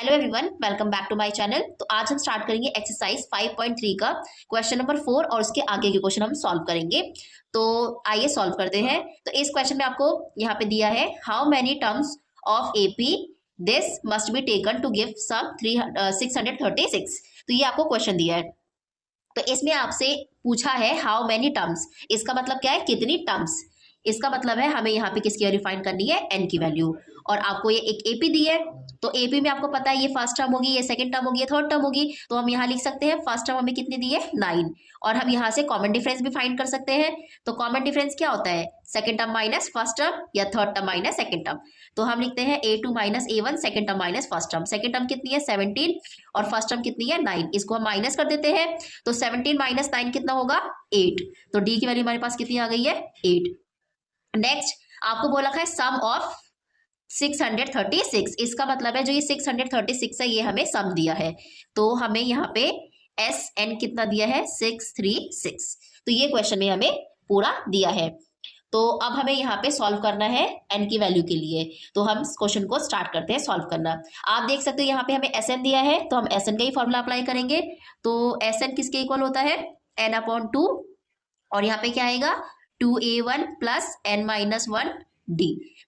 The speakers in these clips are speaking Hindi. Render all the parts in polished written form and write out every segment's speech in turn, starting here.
Hello everyone, welcome back to my channel. तो आज हम स्टार्ट करेंगे एक्सरसाइज 5.3 का क्वेश्चन नंबर 4 और उसके आगे के क्वेश्चन हम सॉल्व करेंगे। तो आइए सॉल्व करते हैं। तो इस क्वेश्चन में आपको यहाँ पे दिया है how many terms of AP this must be taken to give sum 636। तो ये आपको क्वेश्चन दिया है। तो इसमें आपसे पूछा है हाउ मेनी टर्म्स, इसका मतलब क्या है, कितनी टर्म्स। इसका मतलब है हमें यहाँ पे किसकी वैल्यू फाइंड करनी है, एन की वैल्यू। और आपको ये एक एपी दी है, तो एपी में आपको पता है ये फर्स्ट टर्म होगी, ये सेकंड टर्म होगी, ये थर्ड टर्म होगी। तो हम यहाँ लिख सकते हैं फर्स्ट टर्म हमें कितनी दी है, 9। और हम यहाँ से कॉमन डिफरेंस भी फाइंड कर सकते हैं। तो कॉमन डिफरेंस क्या होता है, second term minus first term या third term minus second term. तो हम लिखते हैं A2 minus A1, second term minus first term. Second term कितनी है 17 और फर्स्ट टर्म कितनी है 9। इसको हम माइनस कर देते हैं। तो 17 माइनस 9 कितना होगा, 8। तो डी की वैल्यू हमारे पास कितनी आ गई है, 8। नेक्स्ट आपको बोला है सम ऑफ 636। इसका मतलब है जो ये 636 है ये हमें सम दिया है। तो हमें यहाँ पे एस एन कितना दिया है, 636। तो ये क्वेश्चन में हमें पूरा दिया है। तो अब हमें यहाँ पे सॉल्व करना है एन की वैल्यू के लिए। तो हम इस क्वेश्चन को स्टार्ट करते हैं सॉल्व करना। आप देख सकते हो यहाँ पे हमें एस एन दिया है, तो हम एस एन का ही फॉर्मूला अप्लाई करेंगे। तो एस एन किसके इक्वल होता है, n/2। और यहाँ पे क्या आएगा 2a1 प्लस n-1 डी।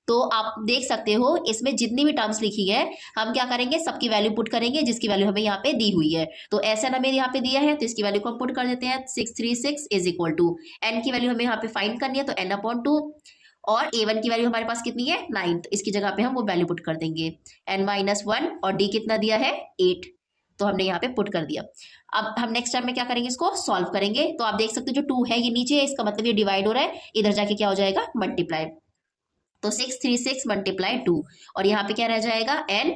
तो आप देख सकते हो इसमें जितनी भी टर्म्स लिखी है हम क्या करेंगे, सबकी वैल्यू पुट करेंगे जिसकी वैल्यू हमें यहाँ पे दी हुई है। तो एस एन हमें यहाँ पे दिया है, तो इसकी वैल्यू को हम पुट कर देते हैं। 636 इज इक्वल टू एन की वैल्यू हमें यहाँ पे फाइंड करनी है, तो n/2। और a1 की वैल्यू हमारे पास कितनी है 9, तो इसकी जगह पे हम वो वैल्यू पुट कर देंगे n-1। और डी कितना दिया है 8, तो हमने यहाँ पे पुट कर दिया। अब हम नेक्स्ट टाइम में क्या करेंगे, इसको सॉल्व करेंगे। तो आप देख सकते हो जो 2 है ये नीचे है, इसका मतलब ये डिवाइड हो रहा है, इधर जाके क्या हो जाएगा मल्टीप्लाई। तो 636 मल्टीप्लाई 2 और यहाँ पे क्या रह जाएगा n।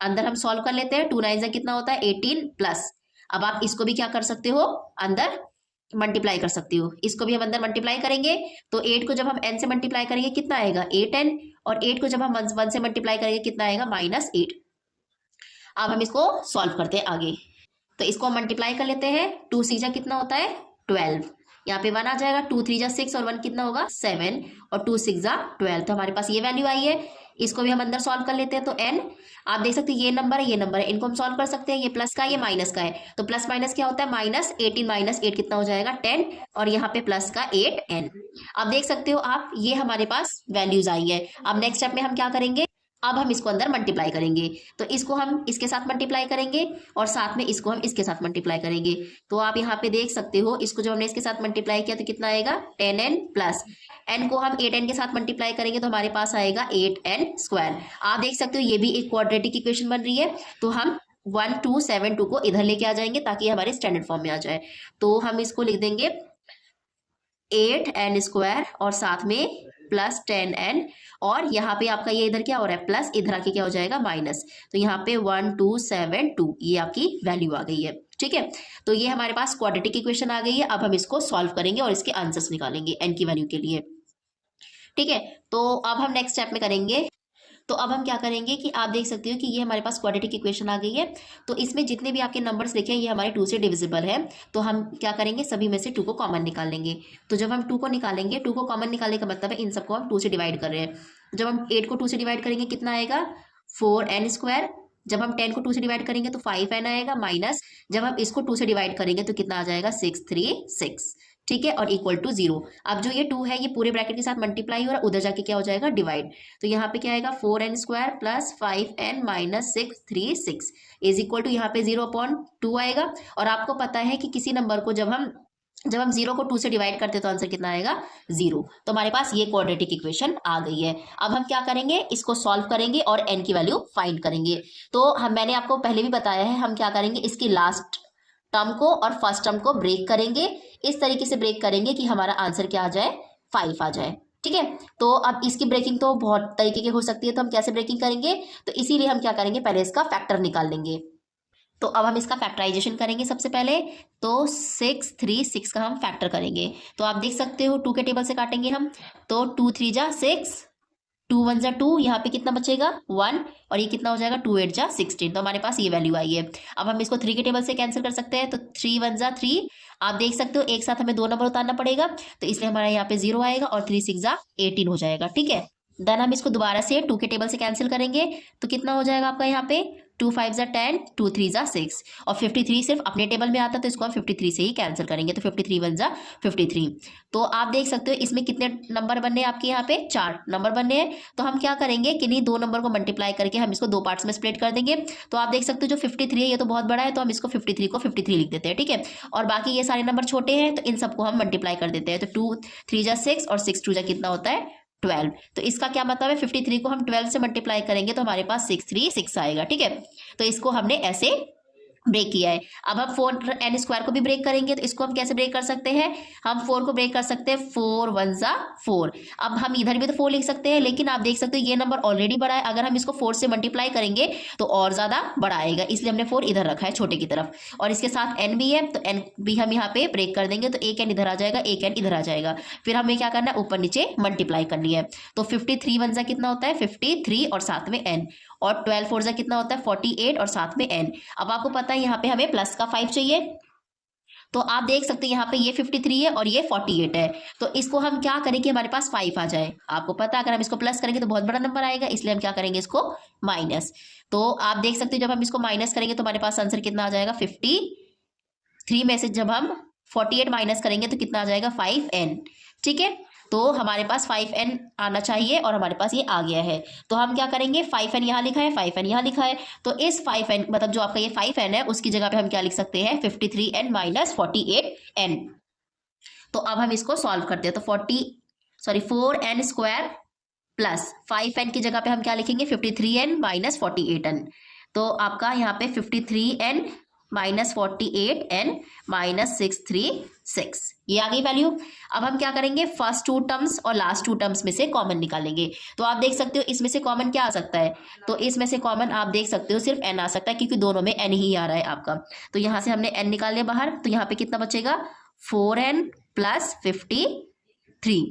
अंदर हम सॉल्व कर लेते हैं, 2 9 से कितना होता है 18 प्लस। अब आप इसको भी क्या कर सकते हो, अंदर मल्टीप्लाई कर सकते हो। इसको भी हम अंदर मल्टीप्लाई करेंगे। तो 8 को जब हम n से मल्टीप्लाई करेंगे कितना आएगा 8n। और 8 को जब हम 1 से मल्टीप्लाई करेंगे कितना आएगा -8। अब हम इसको सॉल्व करते हैं आगे। तो इसको मल्टीप्लाई कर लेते हैं। 2 6 कितना होता है 12, यहाँ पे 1 आ जाएगा। 2 3 6 और 1 कितना होगा 7 और 2 6 12। तो हमारे पास ये वैल्यू आई है। इसको भी हम अंदर सॉल्व कर लेते हैं। तो n आप देख सकते हैं ये नंबर है, ये नंबर है, इनको हम सॉल्व कर सकते हैं। ये प्लस का है, ये माइनस का है। तो प्लस माइनस क्या होता है -18 माइनस 8 कितना हो जाएगा 10 और यहाँ पे प्लस का 8n। अब देख सकते हो आप ये हमारे पास वैल्यूज आई है। अब नेक्स्ट स्टेप में हम क्या करेंगे, अब हम इसको अंदर मल्टीप्लाई करेंगे। तो इसको हम इसके साथ मल्टीप्लाई करेंगे और साथ में इसको हम इसके साथ मल्टीप्लाई करेंगे। तो आप यहाँ पे देख सकते हो इसको जब हमने इसके साथ मल्टीप्लाई किया तो कितना आएगा 10n प्लस n को हम 8n के साथ मल्टीप्लाई करेंगे तो हमारे पास आएगा 8n²। आप देख सकते हो ये भी एक क्वाड्रेटिक इक्वेशन बन रही है। तो हम 1 2 7 2 को इधर लेके आ जाएंगे ताकि हमारे स्टैंडर्ड फॉर्म में आ जाए। तो हम इसको लिख देंगे 8n² और साथ में प्लस 10n। और यहाँ पे आपका ये इधर क्या हो रहा है प्लस, इधर आके क्या हो जाएगा माइनस। तो यहाँ पे 1 2 7 2 ये आपकी वैल्यू आ गई है। ठीक है, तो ये हमारे पास क्वाड्रेटिक इक्वेशन आ गई है। अब हम इसको सॉल्व करेंगे और इसके आंसर्स निकालेंगे n की वैल्यू के लिए। ठीक है, तो अब हम नेक्स्ट स्टेप में करेंगे। तो अब हम क्या करेंगे कि आप देख सकते हो कि ये हमारे पास क्वाड्रेटिक इक्वेशन आ गई है। तो इसमें जितने भी आपके नंबर्स लिखे हैं ये हमारे 2 से डिविजिबल है। तो हम क्या करेंगे, सभी में से 2 को कॉमन निकाल लेंगे। तो जब हम 2 को निकालेंगे, 2 को कॉमन निकालने का मतलब है इन सबको हम 2 से डिवाइड कर रहे हैं। जब हम 8 को 2 से डिवाइड करेंगे कितना आएगा 4n²। जब हम 10 को 2 से डिवाइड करेंगे तो 5n आएगा माइनस। जब हम इसको 2 से डिवाइड करेंगे तो कितना आ जाएगा 636। ठीक है, और इक्वल टू 0। अब जो ये 2 है ये पूरे ब्रैकेट के साथ मल्टीप्लाई हो रहा है, उधर जाके क्या हो जाएगा डिवाइड। तो यहाँ पे क्या आएगा 4n² plus 5n minus 636 is equal to यहाँ पे 0/2 आएगा। और आपको पता है कि किसी नंबर को जब हम 0 को 2 से डिवाइड करते हैं तो आंसर कितना आएगा 0। तो हमारे पास ये क्वाड्रेटिक इक्वेशन आ गई है। अब हम क्या करेंगे, इसको सॉल्व करेंगे और n की वैल्यू फाइंड करेंगे। तो मैंने आपको पहले भी बताया है हम क्या करेंगे, इसकी लास्ट टर्म को और फर्स्ट टर्म को ब्रेक करेंगे। इस तरीके से ब्रेक करेंगे कि हमारा आंसर क्या आ जाए 5 आ जाए। ठीक है, तो अब इसकी ब्रेकिंग तो बहुत तरीके की हो सकती है। तो हम कैसे ब्रेकिंग करेंगे, तो इसीलिए हम क्या करेंगे पहले इसका फैक्टर निकाल लेंगे। तो अब हम इसका फैक्टराइजेशन करेंगे सबसे पहले। तो 636 का हम फैक्टर करेंगे। तो आप देख सकते हो 2 के टेबल से काटेंगे हम। तो 2 3 जा 6, 2 1 जा 2, यहाँ पे कितना बचेगा 1 और ये कितना हो जाएगा 2 8 जा 16। तो हमारे पास ये वैल्यू आई है। अब हम इसको 3 के टेबल से कैंसिल कर सकते हैं। तो 3 1 जा 3, आप देख सकते हो एक साथ हमें 2 नंबर उतारना पड़ेगा तो इसलिए हमारा यहाँ पे 0 आएगा और 3 6 जा 18 हो जाएगा। ठीक है, देन हम इसको दोबारा से 2 के टेबल से कैंसिल करेंगे तो कितना हो जाएगा आपका यहाँ पे 2 5 ज़ा 10, 2 3 ज़ा 6 और 53 सिर्फ अपने टेबल में आता है तो इसको हम 53 से ही कैंसिल करेंगे, तो 53 1 ज़ा 53। तो आप देख सकते हो इसमें कितने नंबर बनने हैं आपके यहाँ पे 4 नंबर बनने हैं। तो हम क्या करेंगे कि नहीं 2 नंबर को मल्टीप्लाई करके हम इसको 2 पार्ट्स में स्प्लिट कर देंगे। तो आप देख सकते हो जो 53 है ये तो बहुत बड़ा है, तो हम इसको 53 को 53 लिख देते हैं, ठीक है। और बाकी ये सारे नंबर छोटे हैं तो इन सबको हम मल्टीप्लाई कर देते हैं। तो 2 3 ज़ा 6 और 6 2 ज़ा कितना होता है 12। तो इसका क्या मतलब है 53 को हम 12 से मल्टीप्लाई करेंगे तो हमारे पास 6 3 6 आएगा, ठीक है। तो इसको हमने ऐसे ब्रेक किया है। अब हम 4n² को भी ब्रेक करेंगे, तो इसको हम कैसे ब्रेक कर सकते हैं, हम 4 को ब्रेक कर सकते हैं 4 1 ज़ा 4। अब हम इधर भी तो 4 लिख सकते हैं, लेकिन आप देख सकते हो ये नंबर ऑलरेडी बड़ा है, अगर हम इसको 4 से मल्टीप्लाई करेंगे तो और ज़्यादा बड़ा आएगा, इसलिए हमने 4 इधर रखा है छोटे की तरफ। और इसके साथ n भी है, तो n भी हम यहाँ पे ब्रेक कर देंगे, तो एक n इधर आ जाएगा, एक n इधर आ जाएगा। फिर हमें क्या करना है, ऊपर नीचे मल्टीप्लाई करनी है। तो 53 1 ज़ा कितना होता है 53 और साथ में n, और 12 4 ज़ा कितना होता है 48 और साथ में n। अब आपको पता है यहाँ पे हमें प्लस का 5 चाहिए, तो आप देख सकते हैं यहाँ पे ये 53 है और ये 48 है। तो इसको हम क्या करें कि हमारे पास 5 आ जाए। आपको पता है अगर हम इसको प्लस करेंगे तो बहुत बड़ा नंबर आएगा, इसलिए हम क्या करेंगे इसको माइनस। तो आप देख सकते हैं जब हम इसको माइनस करेंगे तो हमारे पास आंसर कितना आ जाएगा 53 में से जब हम 48 माइनस करेंगे तो कितना आ जाएगा 5n, ठीक है। तो हमारे पास 5n आना चाहिए और हमारे पास ये आ गया है। तो हम क्या करेंगे 5n यहाँ लिखा है, 5n यहाँ लिखा है, तो इस 5n मतलब जो आपका ये 5n है उसकी जगह पे हम क्या लिख सकते हैं 53n माइनस 48n। तो अब हम इसको सॉल्व करते हैं। तो 4n² प्लस 5n की जगह पे हम क्या लिखेंगे 53n माइनस 48n। तो आपका यहाँ पे 53n माइनस 48n माइनस 636 ये आ गई वैल्यू। अब हम क्या करेंगे फर्स्ट 2 टर्म्स और लास्ट 2 टर्म्स में से कॉमन निकालेंगे। तो आप देख सकते हो इसमें से कॉमन क्या आ सकता है, तो इसमें से कॉमन आप देख सकते हो सिर्फ n आ सकता है, क्योंकि दोनों में n ही आ रहा है आपका। तो यहाँ से हमने n निकाल लिया बाहर, तो यहाँ पे कितना बचेगा 4n प्लस 53।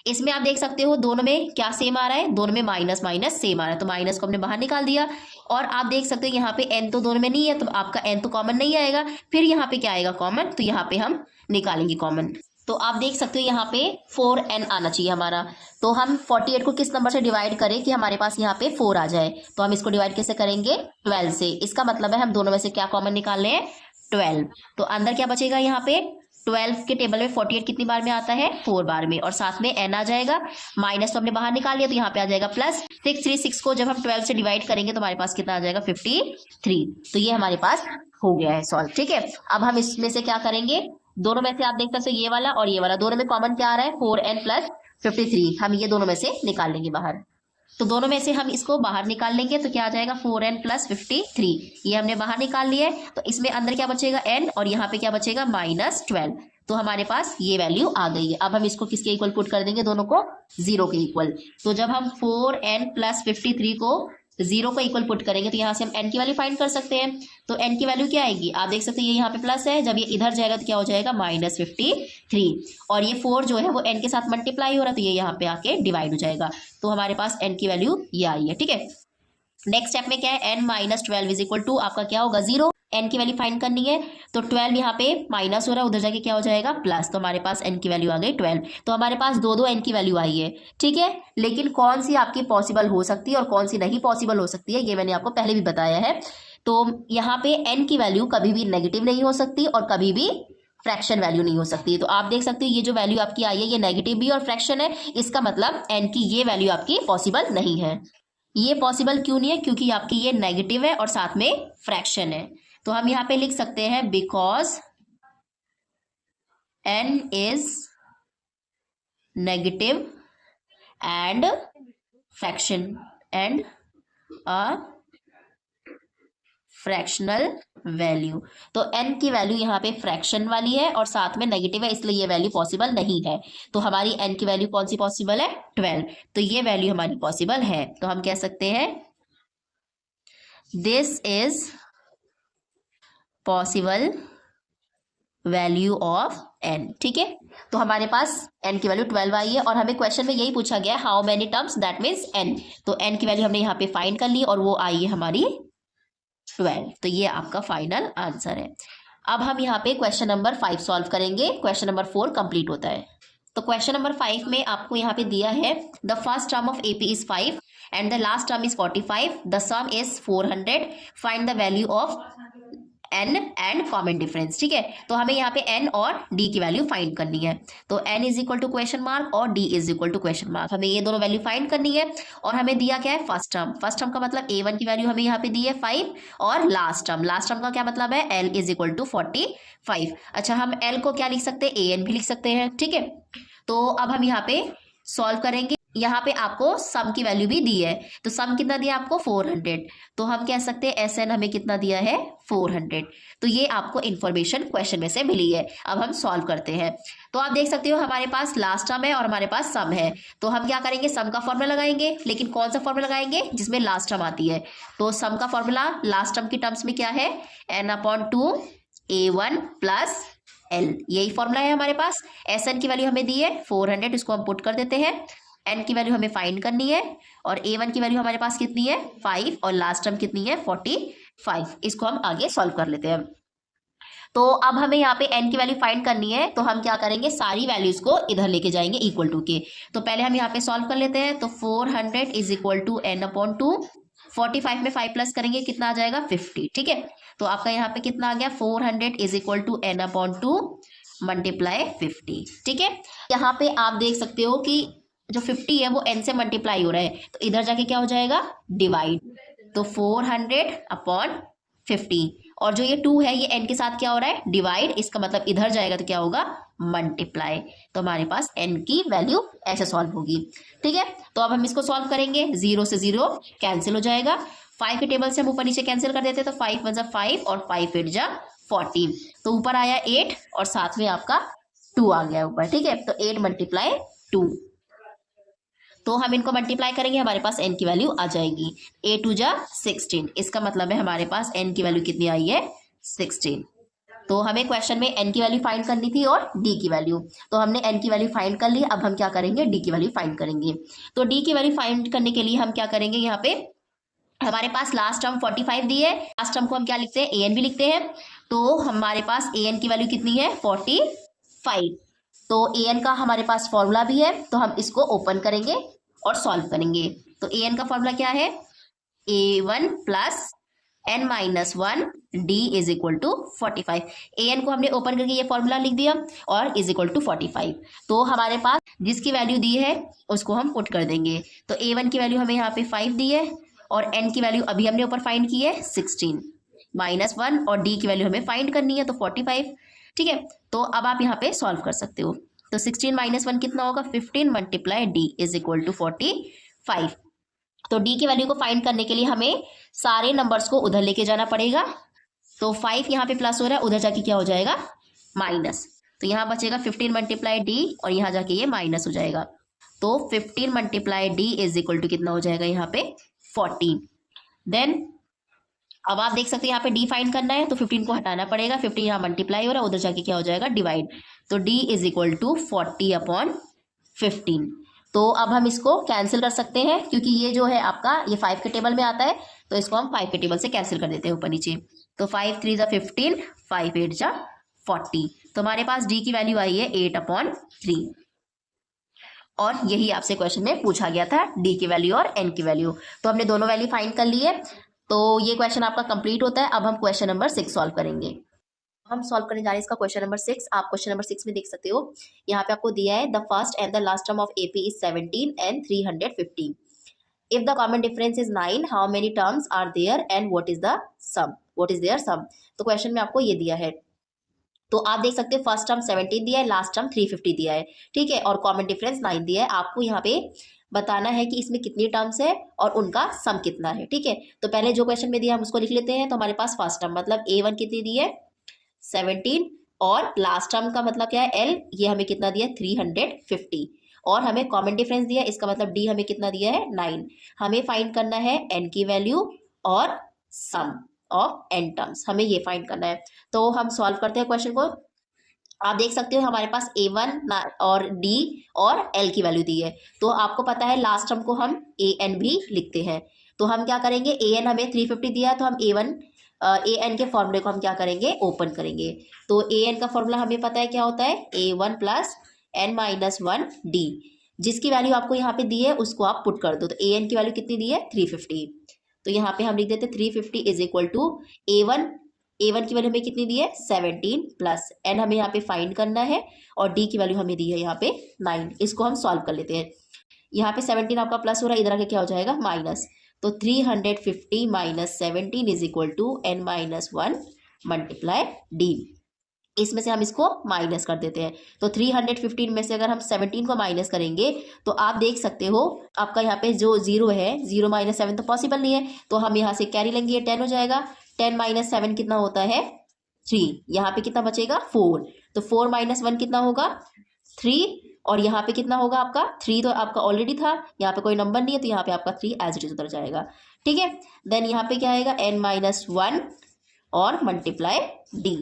इसमें आप देख सकते हो दोनों में क्या सेम आ रहा है, दोनों में माइनस माइनस सेम आ रहा है, तो माइनस को हमने बाहर निकाल दिया। और आप देख सकते हो यहाँ पे n तो दोनों में नहीं है, तो आपका n तो कॉमन नहीं आएगा। फिर यहाँ पे क्या आएगा कॉमन, तो यहाँ पे हम निकालेंगे कॉमन। तो आप देख सकते हो यहाँ पे 4n आना चाहिए हमारा। तो हम 48 को किस नंबर से डिवाइड करें कि हमारे पास यहाँ पे 4 आ जाए, तो हम इसको डिवाइड कैसे करेंगे 12 से। इसका मतलब है हम दोनों में से क्या कॉमन निकाल रहे हैं 12। तो अंदर क्या बचेगा यहाँ पे 12 के टेबल में 48 कितनी बार में आता है 4 बार में, और साथ में n आ जाएगा। माइनस तो हमने बाहर निकाल लिया, तो यहाँ पे आ जाएगा प्लस 636 को जब हम 12 से डिवाइड करेंगे तो हमारे पास कितना आ जाएगा 53। तो ये हमारे पास हो गया है सॉल्व, ठीक है। अब हम इसमें से क्या करेंगे, दोनों में से आप देख सकते हो ये वाला और ये वाला, दोनों में कॉमन क्या आ रहा है 4n प्लस 53, हम ये दोनों में से निकाल लेंगे बाहर। तो दोनों में से हम इसको बाहर निकाल लेंगे, तो क्या आ जाएगा 4n प्लस 53, ये हमने बाहर निकाल लिया है। तो इसमें अंदर क्या बचेगा n और यहाँ पे क्या बचेगा माइनस 12। तो हमारे पास ये वैल्यू आ गई है। अब हम इसको किसके इक्वल पुट कर देंगे, दोनों को 0 के इक्वल। तो जब हम 4n प्लस 53 को 0 को इक्वल पुट करेंगे तो यहाँ से हम n की वैल्यू फाइंड कर सकते हैं। तो n की वैल्यू क्या आएगी, आप देख सकते हैं ये यहाँ पे प्लस है, जब ये इधर जाएगा तो क्या हो जाएगा माइनस 53, और ये 4 जो है वो n के साथ मल्टीप्लाई हो रहा है, तो ये यहाँ पे आके डिवाइड हो जाएगा। तो हमारे पास n की वैल्यू ये आई है, ठीक है। नेक्स्ट स्टेप में क्या है n minus 12 is equal to आपका क्या होगा 0। n की वैल्यू फाइंड करनी है, तो 12 यहाँ पे माइनस हो रहा है, उधर जाके क्या हो जाएगा प्लस, तो हमारे पास n की वैल्यू आ गई 12। तो हमारे पास दो n की वैल्यू आई है, ठीक है। लेकिन कौन सी आपकी पॉसिबल हो सकती है और कौन सी नहीं पॉसिबल हो सकती है ये मैंने आपको पहले भी बताया है। तो यहाँ पे n की वैल्यू कभी भी नेगेटिव नहीं हो सकती और कभी भी फ्रैक्शन वैल्यू नहीं हो सकती। तो आप देख सकते हो ये जो वैल्यू आपकी आई है ये नेगेटिव भी और फ्रैक्शन है, इसका मतलब n की ये वैल्यू आपकी पॉसिबल नहीं है। ये पॉसिबल क्यों नहीं है, क्योंकि आपकी ये नेगेटिव है और साथ में फ्रैक्शन है। तो हम यहाँ पे लिख सकते हैं because n is negative and fraction and a fractional value. तो n की वैल्यू यहाँ पे फ्रैक्शन वाली है और साथ में नेगेटिव है, इसलिए ये वैल्यू पॉसिबल नहीं है। तो हमारी n की वैल्यू कौन सी पॉसिबल है 12, तो ये वैल्यू हमारी पॉसिबल है। तो हम कह सकते हैं this is possible value of n, ठीक है। तो हमारे पास n की वैल्यू 12 आई है और हमें क्वेश्चन में यही पूछा गया है how many terms, that means n। तो n की वैल्यू हमने यहाँ पे फाइंड कर ली और वो आई है हमारी 12। तो ये आपका फाइनल आंसर है। अब हम यहाँ पे क्वेश्चन नंबर 5 सॉल्व करेंगे, क्वेश्चन नंबर 4 कंप्लीट होता है। तो क्वेश्चन नंबर 5 में आपको यहाँ पे दिया है the first term of AP is 5 and the last term is 45. The sum is 400. Find the value of n and common difference. ठीक है, तो हमें यहाँ पे n और d की वैल्यू फाइंड करनी है। तो n is equal to question mark और d is equal to question mark, हमें ये दोनों वैल्यू फाइंड करनी है। और हमें दिया क्या है, फर्स्ट टर्म। फर्स्ट टर्म का मतलब a1 की वैल्यू हमें यहाँ पे दी है 5 और लास्ट टर्म का क्या मतलब है, l इज इक्वल टू 45। अच्छा, हम l को क्या लिख सकते हैं, an भी लिख सकते हैं। ठीक है, तो अब हम यहाँ पे सॉल्व करेंगे। यहाँ पे आपको सम की वैल्यू भी दी है, तो सम कितना दिया आपको 400, तो हम कह सकते हैं SN हमें कितना दिया है 400। तो ये आपको इन्फॉर्मेशन क्वेश्चन में से मिली है। अब हम सॉल्व करते हैं। तो आप देख सकते हो हमारे पास लास्ट टर्म है और हमारे पास सम है, तो हम क्या करेंगे, सम का फॉर्मूला लगाएंगे। लेकिन कौन सा फॉर्मूला लगाएंगे, जिसमें लास्ट टर्म आती है। तो सम का फॉर्मूला लास्ट टर्म की टर्म्स में क्या है, n/2 a1 प्लस l, यही फॉर्मूला है हमारे पास। SN की वैल्यू हमें दी है 400, इसको हम पुट कर देते हैं। n की वैल्यू हमें फाइंड करनी है और a1 की वैल्यू हमारे पास कितनी है 5 और लास्ट टर्म कितनी है 45। इसको हम आगे सॉल्व कर लेते हैं। तो अब हमें यहाँ पे n की वैल्यू फाइंड करनी है, तो हम क्या करेंगे, सारी वैल्यूज को इधर लेके जाएंगे इक्वल टू के। तो पहले हम यहाँ पे सॉल्व कर लेते हैं। तो 400 इज इक्वल टू n/2, 45 में 5 प्लस करेंगे कितना आ जाएगा 50। ठीक है, तो आपका यहाँ पे कितना आ गया, 400 is equal to n/2 multiply 50। ठीक है, यहाँ पे आप देख सकते हो कि जो 50 है वो n से मल्टीप्लाई हो रहा है, तो इधर जाके क्या हो जाएगा, डिवाइड। तो 400/50 और जो ये 2 है ये n के साथ क्या हो रहा है, डिवाइड। इसका मतलब इधर जाएगा तो क्या होगा, मल्टीप्लाई। तो हमारे पास n की वैल्यू ऐसे सॉल्व होगी। ठीक है, तो अब हम इसको सॉल्व करेंगे। 0 से 0 कैंसिल हो जाएगा। 5 के टेबल से हम ऊपर नीचे कैंसिल कर देते हैं, तो 5 1 5 और 5 8 40। तो ऊपर आया 8 और साथ में आपका 2 आ गया ऊपर। ठीक है, तो 8 × 2, तो हम इनको मल्टीप्लाई करेंगे, हमारे पास n की वैल्यू आ जाएगी 8 2 16। इसका मतलब है हमारे पास n की वैल्यू कितनी आई है 16। तो हमें क्वेश्चन में n की वैल्यू फाइंड करनी थी और d की वैल्यू, तो हमने n की वैल्यू फाइंड कर ली। अब हम क्या करेंगे, d की वैल्यू फाइंड करेंगे। तो d की वैल्यू फाइंड करने के लिए हम क्या करेंगे, यहाँ पे हमारे पास लास्ट टर्म 45 दी है, लास्ट टर्म को हम क्या लिखते हैं, an भी लिखते हैं। तो हमारे पास an की वैल्यू कितनी है 45। तो an का हमारे पास फॉर्मूला भी है, तो हम इसको ओपन करेंगे और सॉल्व करेंगे। तो an का फॉर्मूला क्या है, a1 plus n-1 d is equal to 45। an को हमने ओपन करके ये फॉर्मूला लिख दिया और इज इक्वल टू 45। तो हमारे पास जिसकी वैल्यू दी है उसको हम पुट कर देंगे। तो a1 की वैल्यू हमें यहाँ पे 5 दी है और n की वैल्यू अभी हमने ऊपर फाइंड की है 16 -1 और d की वैल्यू हमें फाइंड करनी है तो 45। ठीक है, तो अब आप यहाँ पे सॉल्व कर सकते हो। तो 16 - 1 कितना होगा, 15 × d इज इक्वल टू 45। तो d की वैल्यू को फाइंड करने के लिए हमें सारे नंबर्स को उधर लेके जाना पड़ेगा। तो 5 यहाँ पे प्लस हो रहा है, उधर जाके क्या हो जाएगा माइनस। तो यहाँ बचेगा 15 × d और यहाँ जाके ये माइनस हो जाएगा। तो 15 × d इज इक्वल टू कितना हो जाएगा यहाँ पे 14। देन अब आप देख सकते हैं यहाँ पे d फाइंड करना है, तो 15 को हटाना पड़ेगा। 15 यहाँ मल्टीप्लाई हो रहा है, उधर जाके क्या हो जाएगा डिवाइड। तो d इज इक्वल टू 40/15। तो अब हम इसको कैंसिल कर सकते हैं, क्योंकि ये जो है आपका ये 5 के टेबल में आता है, तो इसको हम 5 के टेबल से कैंसिल कर देते हैं ऊपर नीचे। तो 5 3 15, 5 8 40। तो हमारे पास d की वैल्यू आई है 8/3। और यही आपसे क्वेश्चन में पूछा गया था, d की वैल्यू और n की वैल्यू। तो हमने दोनों वैल्यू फाइंड कर ली है। तो ये क्वेश्चन आपका कंप्लीट होता है। अब हम क्वेश्चन नंबर 6 सॉल्व करेंगे। हम सॉल्व करने जा रहे हैं इसका क्वेश्चन नंबर 6। आप क्वेश्चन नंबर 6 में देख सकते हो, यहाँ पे आपको दिया है the first and the last term of AP is 17 and 350। If the common difference is 9, how many terms are there and what is their sum. तो क्वेश्चन में आपको ये दिया है। तो आप देख सकते हैं फर्स्ट टर्म 17 दिया है, लास्ट टर्म 350 दिया है। ठीक है, और कॉमन डिफरेंस 9 दिया है। आपको यहाँ पे बताना है कि इसमें कितनी टर्म्स है और उनका सम कितना है। ठीक है, तो पहले जो क्वेश्चन में दिया हम उसको लिख लेते हैं। तो हमारे पास फर्स्ट टर्म मतलब a1 कितनी दी है 17 और लास्ट टर्म का मतलब क्या है l, ये हमें कितना दिया 350 और हमें कॉमन डिफरेंस दिया, इसका मतलब d हमें कितना दिया है 9। हमें फाइंड करना है n की वैल्यू और सम ऑफ n टर्म्स, हमें ये फाइंड करना है। तो हम सॉल्व करते हैं क्वेश्चन को। आप देख सकते हो हमारे पास a1 और d और l की वैल्यू दी है। तो आपको पता है लास्ट टर्म को हम an भी लिखते हैं। तो हम क्या करेंगे, an हमें 350 दिया है, तो हम an के फॉर्मूले को हम क्या करेंगे ओपन करेंगे। तो an का फॉर्मूला हमें पता है क्या होता है, a1 प्लस n-1 d। जिसकी वैल्यू आपको यहाँ पे दी है उसको आप पुट कर दो। तो an की वैल्यू कितनी दी है 350। तो यहाँ पे हम लिख देते 350 इज इक्वल टू a1 की वैल्यू हमें कितनी दी है 17 प्लस n हमें यहाँ पे फाइंड करना है और d की वैल्यू हमें दी है यहाँ पे 9। इसको हम सॉल्व कर लेते हैं। यहाँ पे 17 आपका प्लस हो रहा है, इधर आके क्या हो जाएगा माइनस। तो 350 minus 17 is equal to n minus 1 multiply d। इसमें से हम इसको माइनस कर देते हैं। तो 315 में से अगर हम 17 को माइनस करेंगे तो आप देख सकते हो आपका यहाँ पे जो 0 है, 0 माइनस 7 तो पॉसिबल नहीं है, तो हम यहाँ से कैरी लेंगे, ये 10 हो जाएगा। 10 माइनस 7 कितना होता है 3। यहाँ पे कितना बचेगा 4। तो 4 माइनस 1 कितना होगा 3। और यहाँ पे कितना होगा आपका 3, तो आपका ऑलरेडी था, यहाँ पे कोई नंबर नहीं है, तो यहाँ पे आपका 3 एज इट इज उतर जाएगा। ठीक है, देन यहाँ पे क्या आएगा n माइनस 1 और मल्टीप्लाई d।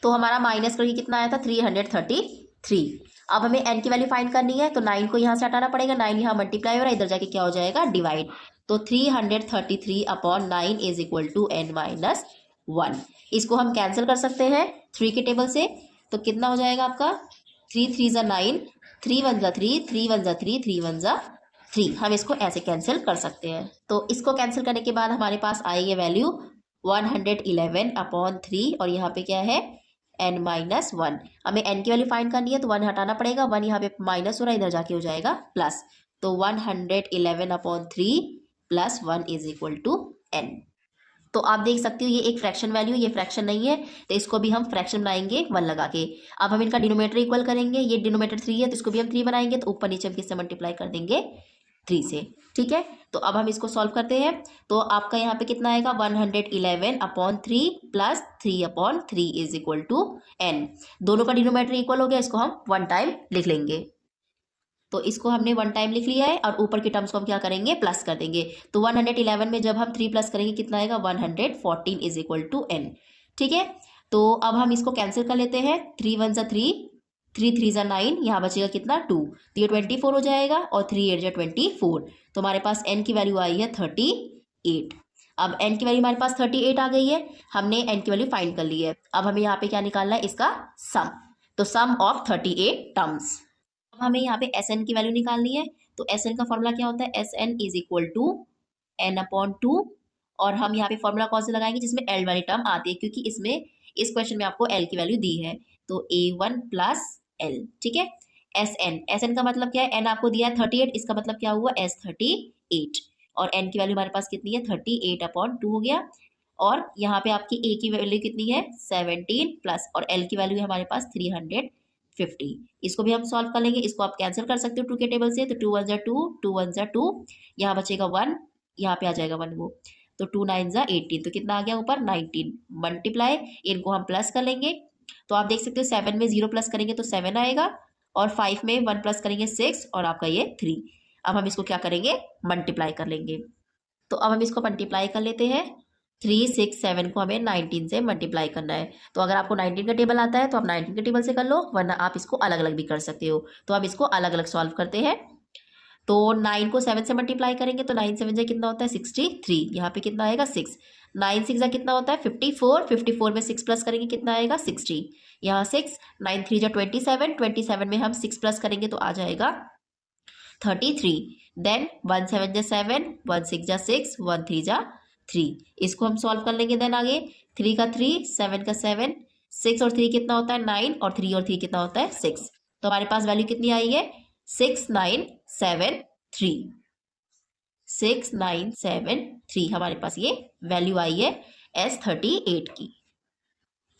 तो हमारा माइनस करके कितना आया था 333। अब हमें n की वैल्यू फाइंड करनी है, तो 9 को यहाँ से हटाना पड़ेगा, 9 यहाँ मल्टीप्लाई हो रहा है, इधर जाके क्या हो जाएगा डिवाइड। तो 333 upon 9 is equal to n minus 1। इसको हम कैंसिल कर सकते हैं 3 के टेबल से। तो कितना हो जाएगा आपका 3 3 ज़ा 9, 3 1 ज़ा 3, 3 1 ज़ा 3, 3 1 ज़ा 3। हम इसको ऐसे कैंसिल कर सकते हैं। तो इसको कैंसिल करने के बाद हमारे पास आई है वैल्यू 111 अपॉन 3 और यहाँ पे क्या है n माइनस 1। हमें n की वैल्यू फाइंड करनी है, तो 1 हटाना पड़ेगा, 1 यहाँ पे माइनस हो रहा है, इधर जाके हो जाएगा प्लस। तो 111 upon 3 plus 1 is equal to n। तो आप देख सकते हो ये एक फ्रैक्शन वैल्यू, ये फ्रैक्शन नहीं है, तो इसको भी हम फ्रैक्शन बनाएंगे 1 लगा के। अब हम इनका डिनोमिनेटर इक्वल करेंगे, ये डिनोमिनेटर 3 है तो इसको भी हम 3 बनाएंगे, तो ऊपर नीचे हम किससे मल्टीप्लाई कर देंगे 3 से। ठीक है, तो अब हम इसको सॉल्व करते हैं। तो आपका यहाँ पे कितना आएगा 111 upon 3 plus 3 upon 3 is equal to n। दोनों का डिनोमिनेटर इक्वल हो गया, इसको हम 1 टाइम लिख लेंगे। तो इसको हमने 1 टाइम लिख लिया है और ऊपर की टर्म्स को हम क्या करेंगे प्लस कर देंगे। तो 111 में जब हम 3 प्लस करेंगे कितना आएगा 114 इज इक्वल टू n। ठीक है, तो अब हम इसको कैंसिल कर लेते हैं। 3 1 ज़ा 3, 3 3 ज़ा 9, यहाँ बचेगा कितना 2, तो ये 24 हो जाएगा और 3 8 ज़ा 24। तो हमारे पास n की वैल्यू आई है 38। अब n की वैल्यू हमारे पास 38 आ गई है, हमने n की वैल्यू फाइंड कर ली है। अब हमें यहाँ पे क्या निकालना है इसका सम, तो सम ऑफ 38 टर्म्स। अब हमें यहाँ पे Sn की वैल्यू निकालनी है। तो Sn का फॉर्मूला क्या होता है Sn is equal to n upon 2। और हम यहाँ पे फॉर्मूला कौन से लगाएंगे जिसमें l वाली टर्म आती है, क्योंकि इसमें इस क्वेश्चन में आपको l की वैल्यू दी है। तो a1 प्लस l। ठीक है, Sn का मतलब क्या है, n आपको दिया है 38, इसका मतलब क्या हुआ S38 और n की वैल्यू हमारे पास कितनी है 38 अपॉन 2 हो गया। और यहाँ पे आपकी a की वैल्यू कितनी है 17 प्लस और l की वैल्यू है हमारे पास 350। इसको भी हम सॉल्व कर लेंगे, इसको आप कैंसिल कर सकते हो 2 के टेबल से। तो 2 1 ज़ा 2, 2 1 ज़ा 2, यहाँ बचेगा 1, यहाँ पे आ जाएगा 1 वो। तो 2 9 ज़ा 18, तो कितना आ गया ऊपर 19 मल्टीप्लाई, इनको हम प्लस कर लेंगे। तो आप देख सकते हो 7 में 0 प्लस करेंगे तो 7 आएगा और 5 में 1 प्लस करेंगे 6 और आपका ये 3। अब हम इसको क्या करेंगे मल्टीप्लाई कर लेंगे। तो अब हम इसको मल्टीप्लाई कर लेते हैं। 3 6 7 को हमें 19 से मल्टीप्लाई करना है। तो अगर आपको 19 का टेबल आता है तो आप 19 के टेबल से कर लो, वरना आप इसको अलग अलग भी कर सकते हो। तो हम इसको अलग अलग सॉल्व करते हैं। तो 9 को 7 से मल्टीप्लाई करेंगे तो 9 7 जा कितना होता है 63, यहाँ पे कितना आएगा 6। 9 6 जा कितना होता है 54, 54 में 6 प्लस करेंगे कितना आएगा 60, यहाँ 6। 9 3 जा 27, 27 में हम 6 प्लस करेंगे तो आ जाएगा 33। देन 1 7 जा 7, 1 6 जा 6, 1 3 जा 3। इसको हम सॉल्व कर लेंगे। देन आगे 3 का 3, 7 का 7, 6 और 3 कितना होता है 9 और 3 और 3 कितना होता है 6। तो हमारे पास वैल्यू कितनी आई है 6973। 6973 हमारे पास ये वैल्यू आई है S38 की।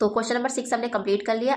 तो क्वेश्चन नंबर 6 हमने कंप्लीट कर लिया।